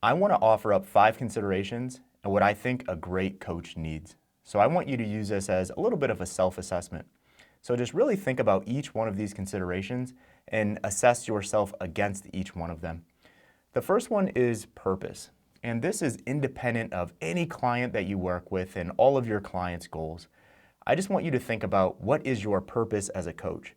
I want to offer up 5 considerations and what I think a great coach needs. So I want you to use this as a little bit of a self-assessment. So just really think about each one of these considerations and assess yourself against each one of them. The first one is purpose. And this is independent of any client that you work with and all of your clients' goals. I just want you to think about what is your purpose as a coach?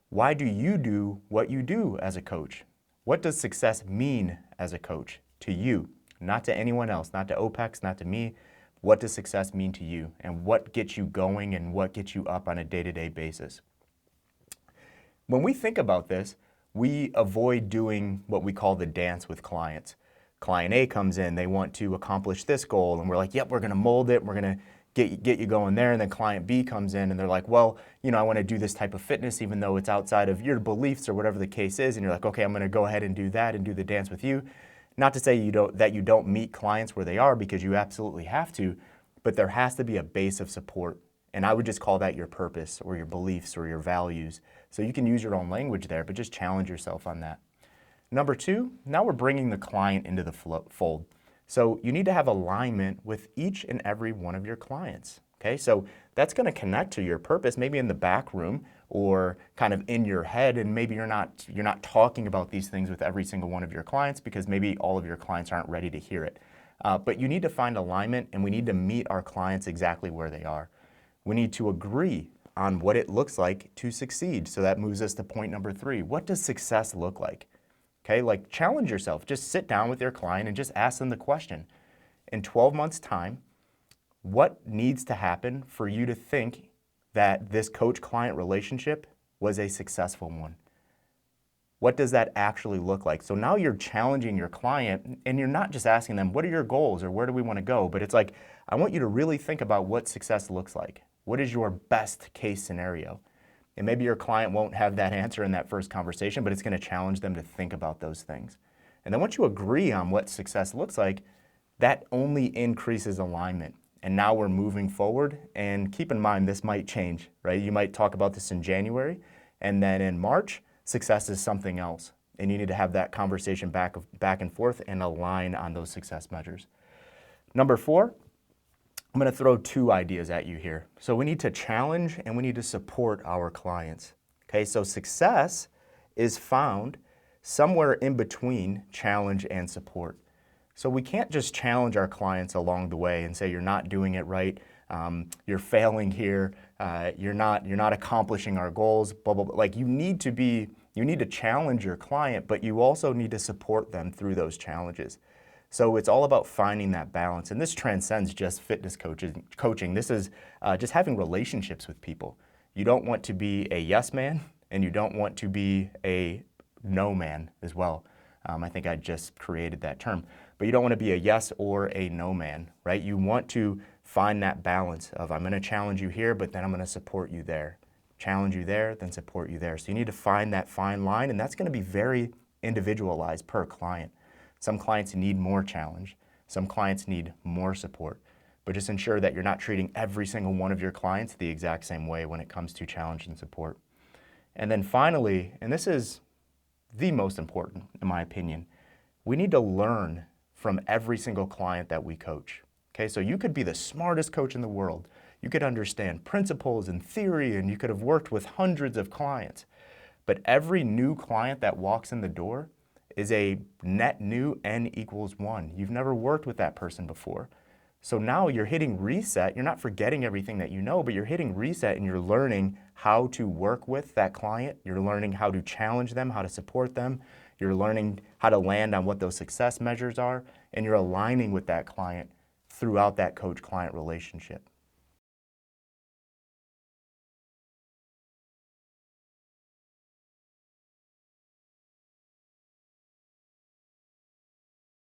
Why do you do what you do as a coach? What does success mean as a coach to you? Not to anyone else, not to OPEX, not to me. What does success mean to you? And what gets you going and what gets you up on a day-to-day basis? When we think about this, we avoid doing what we call the dance with clients. Client A comes in, they want to accomplish this goal, and we're like, yep, we're gonna mold it, we're gonna get you going there. And then client B comes in and they're like, well, I wanna do this type of fitness even though it's outside of your beliefs or whatever the case is. And you're like, okay, I'm gonna go ahead and do that and do the dance with you. Not to say that you don't meet clients where they are, because you absolutely have to, but there has to be a base of support. And I would just call that your purpose or your beliefs or your values. So you can use your own language there, but just challenge yourself on that. Number 2, now we're bringing the client into the fold. So you need to have alignment with each and every one of your clients. Okay, so that's going to connect to your purpose, maybe in the back room or kind of in your head, and maybe you're not talking about these things with every single one of your clients because maybe all of your clients aren't ready to hear it. But you need to find alignment, and we need to meet our clients exactly where they are. We need to agree on what it looks like to succeed. So that moves us to point number 3. What does success look like? Okay, like challenge yourself. Just sit down with your client and just ask them the question. In 12 months' time, what needs to happen for you to think that this coach-client relationship was a successful one? What does that actually look like? So now you're challenging your client, and you're not just asking them, what are your goals or where do we want to go? But it's like, I want you to really think about what success looks like. What is your best case scenario? And maybe your client won't have that answer in that first conversation, but it's going to challenge them to think about those things. And then once you agree on what success looks like, that only increases alignment. And now we're moving forward. And keep in mind, this might change, right? You might talk about this in January, and then in March, success is something else. And you need to have that conversation back and forth and align on those success measures. Number 4, I'm going to throw 2 ideas at you here. So we need to challenge and we need to support our clients. Okay, so success is found somewhere in between challenge and support. So we can't just challenge our clients along the way and say you're not doing it right, you're failing here, you're not accomplishing our goals, blah, blah, blah. Like you need to challenge your client, but you also need to support them through those challenges. So it's all about finding that balance. And this transcends just fitness coaching. This is just having relationships with people. You don't want to be a yes man, and you don't want to be a no man as well. I think I just created that term. But you don't want to be a yes or a no man, right? You want to find that balance of I'm going to challenge you here, but then I'm going to support you there. Challenge you there, then support you there. So you need to find that fine line, and that's going to be very individualized per client. Some clients need more challenge. Some clients need more support. But just ensure that you're not treating every single one of your clients the exact same way when it comes to challenge and support. And then finally, and this is the most important in my opinion, we need to learn from every single client that we coach. Okay, so you could be the smartest coach in the world. You could understand principles and theory, and you could have worked with hundreds of clients. But every new client that walks in the door is a net new n equals 1. You've never worked with that person before. So now you're hitting reset. You're not forgetting everything that you know, but you're hitting reset and you're learning how to work with that client. You're learning how to challenge them, how to support them. You're learning how to land on what those success measures are, and you're aligning with that client throughout that coach-client relationship.